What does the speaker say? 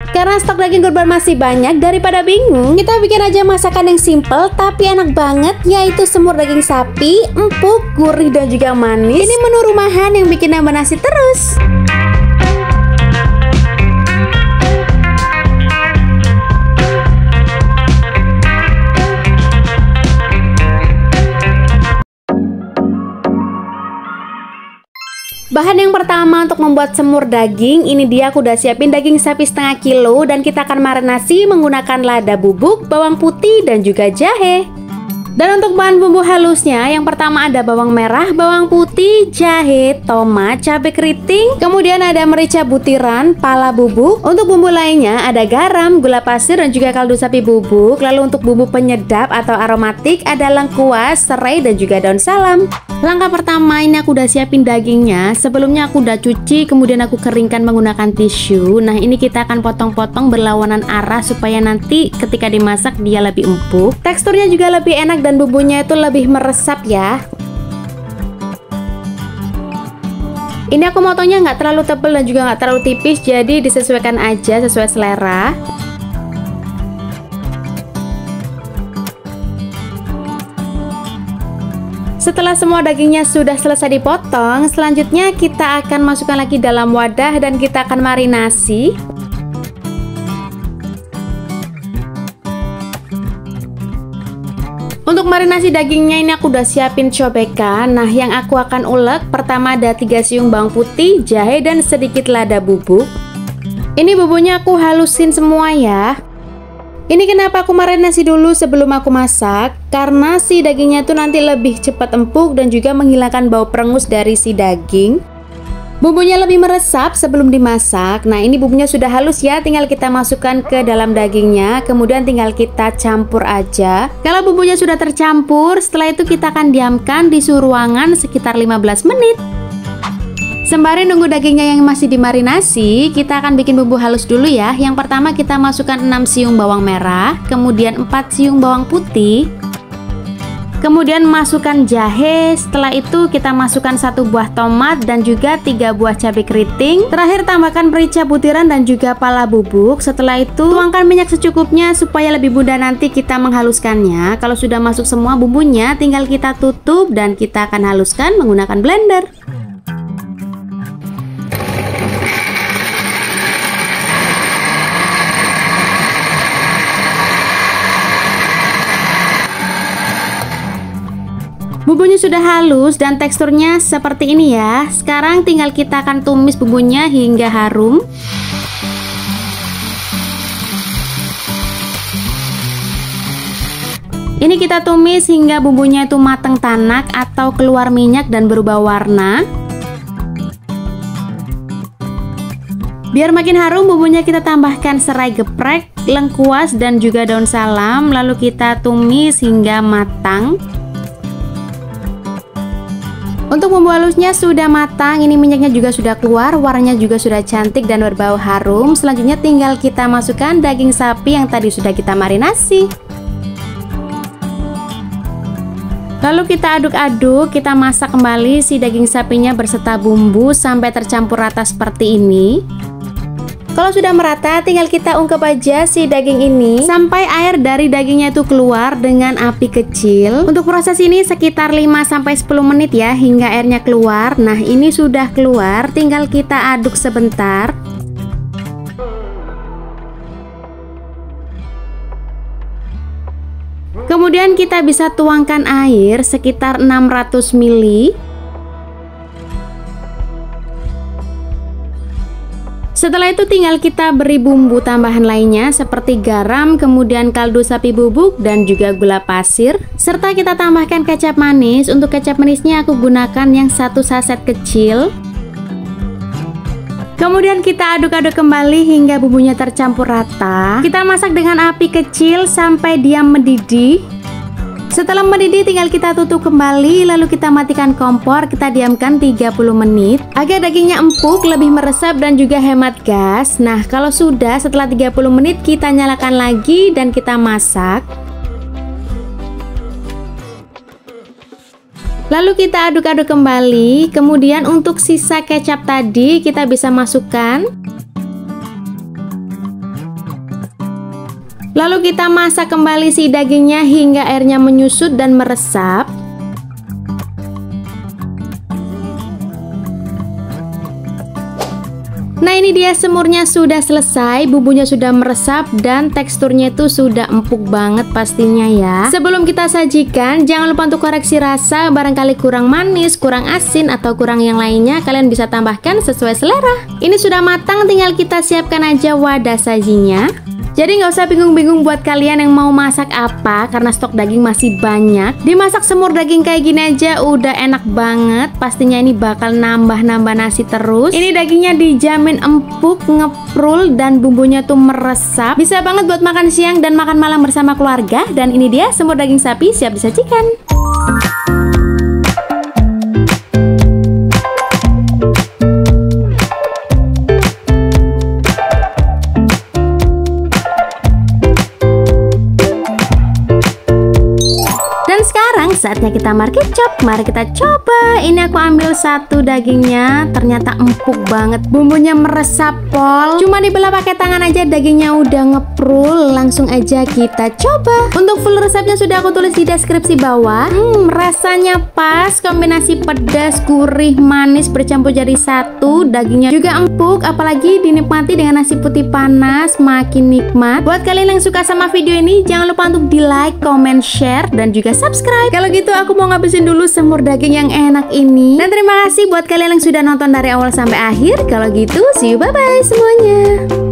Karena stok daging kurban masih banyak, daripada bingung, kita bikin aja masakan yang simple tapi enak banget, yaitu semur daging sapi, empuk, gurih dan juga manis. Ini menu rumahan yang bikin nambah nasi terus. Bahan yang pertama untuk membuat semur daging, ini dia aku udah siapin daging sapi setengah kilo dan kita akan marinasi menggunakan lada bubuk, bawang putih dan juga jahe. Dan untuk bahan bumbu halusnya, yang pertama ada bawang merah, bawang putih, jahe, tomat, cabai keriting, kemudian ada merica butiran, pala bubuk. Untuk bumbu lainnya ada garam, gula pasir dan juga kaldu sapi bubuk. Lalu untuk bumbu penyedap atau aromatik ada lengkuas, serai dan juga daun salam. Langkah pertama, ini aku udah siapin dagingnya. Sebelumnya aku udah cuci, kemudian aku keringkan menggunakan tisu. Nah, ini kita akan potong-potong berlawanan arah supaya nanti ketika dimasak dia lebih empuk. Teksturnya juga lebih enak dan bumbunya itu lebih meresap ya. Ini aku motongnya nggak terlalu tebal dan juga nggak terlalu tipis, jadi disesuaikan aja sesuai selera. Setelah semua dagingnya sudah selesai dipotong, selanjutnya kita akan masukkan lagi dalam wadah dan kita akan marinasi. Untuk marinasi dagingnya ini aku udah siapin cobekan. Nah, yang aku akan ulek pertama ada 3 siung bawang putih, jahe dan sedikit lada bubuk. Ini bumbunya aku halusin semua ya. Ini kenapa aku marinasi dulu sebelum aku masak, karena si dagingnya tuh nanti lebih cepat empuk dan juga menghilangkan bau perengus dari si daging. Bumbunya lebih meresap sebelum dimasak. Nah, ini bumbunya sudah halus ya, tinggal kita masukkan ke dalam dagingnya, kemudian tinggal kita campur aja. Kalau bumbunya sudah tercampur, setelah itu kita akan diamkan di suhu ruangan sekitar 15 menit. Sembari nunggu dagingnya yang masih dimarinasi, kita akan bikin bumbu halus dulu ya. Yang pertama kita masukkan 6 siung bawang merah, kemudian 4 siung bawang putih, kemudian masukkan jahe. Setelah itu kita masukkan 1 buah tomat dan juga 3 buah cabai keriting. Terakhir tambahkan merica butiran dan juga pala bubuk. Setelah itu tuangkan minyak secukupnya supaya lebih mudah nanti kita menghaluskannya. Kalau sudah masuk semua bumbunya, tinggal kita tutup dan kita akan haluskan menggunakan blender. Bumbunya sudah halus dan teksturnya seperti ini ya. Sekarang tinggal kita akan tumis bumbunya hingga harum. Ini kita tumis hingga bumbunya itu matang tanak atau keluar minyak dan berubah warna. Biar makin harum, bumbunya kita tambahkan serai geprek, lengkuas dan juga daun salam. Lalu kita tumis hingga matang. Untuk bumbu halusnya sudah matang, ini minyaknya juga sudah keluar, warnanya juga sudah cantik dan berbau harum. Selanjutnya tinggal kita masukkan daging sapi yang tadi sudah kita marinasi. Lalu kita aduk-aduk, kita masak kembali si daging sapinya berserta bumbu sampai tercampur rata seperti ini. Kalau sudah merata, tinggal kita ungkep aja si daging ini sampai air dari dagingnya itu keluar dengan api kecil. Untuk proses ini sekitar 5-10 menit ya, hingga airnya keluar. Nah, ini sudah keluar, tinggal kita aduk sebentar. Kemudian kita bisa tuangkan air sekitar 600 ml. Setelah itu tinggal kita beri bumbu tambahan lainnya seperti garam, kemudian kaldu sapi bubuk dan juga gula pasir. Serta kita tambahkan kecap manis. Untuk kecap manisnya aku gunakan yang 1 saset kecil. Kemudian kita aduk-aduk kembali hingga bumbunya tercampur rata. Kita masak dengan api kecil sampai dia mendidih. Setelah mendidih tinggal kita tutup kembali, lalu kita matikan kompor, kita diamkan 30 menit agar dagingnya empuk, lebih meresap dan juga hemat gas. Nah, kalau sudah setelah 30 menit kita nyalakan lagi dan kita masak. Lalu kita aduk-aduk kembali. Kemudian untuk sisa kecap tadi kita bisa masukkan. Lalu kita masak kembali si dagingnya hingga airnya menyusut dan meresap. Nah, ini dia semurnya sudah selesai, bumbunya sudah meresap dan teksturnya itu sudah empuk banget pastinya ya. Sebelum kita sajikan, jangan lupa untuk koreksi rasa, barangkali kurang manis, kurang asin, atau kurang yang lainnya, kalian bisa tambahkan sesuai selera. Ini sudah matang, tinggal kita siapkan aja wadah sajinya. Jadi nggak usah bingung-bingung buat kalian yang mau masak apa, karena stok daging masih banyak. Dimasak semur daging kayak gini aja udah enak banget. Pastinya ini bakal nambah-nambah nasi terus. Ini dagingnya dijamin empuk, ngeprul, dan bumbunya tuh meresap. Bisa banget buat makan siang dan makan malam bersama keluarga. Dan ini dia semur daging sapi siap disajikan. Saatnya kita market chop. Mari kita coba. Ini aku ambil satu dagingnya, ternyata empuk banget, bumbunya meresap pol. Cuma dibelah pakai tangan aja, dagingnya udah ngeprul. Langsung aja kita coba. Untuk full resepnya sudah aku tulis di deskripsi bawah. Rasanya pas, kombinasi pedas, gurih, manis bercampur jadi satu. Dagingnya juga empuk, apalagi dinikmati dengan nasi putih panas, makin nikmat. Buat kalian yang suka sama video ini, jangan lupa untuk di like, comment, share, dan juga subscribe. Kalau gitu aku mau ngabisin dulu semur daging yang enak ini. Dan terima kasih buat kalian yang sudah nonton dari awal sampai akhir. Kalau gitu, see you, bye-bye semuanya.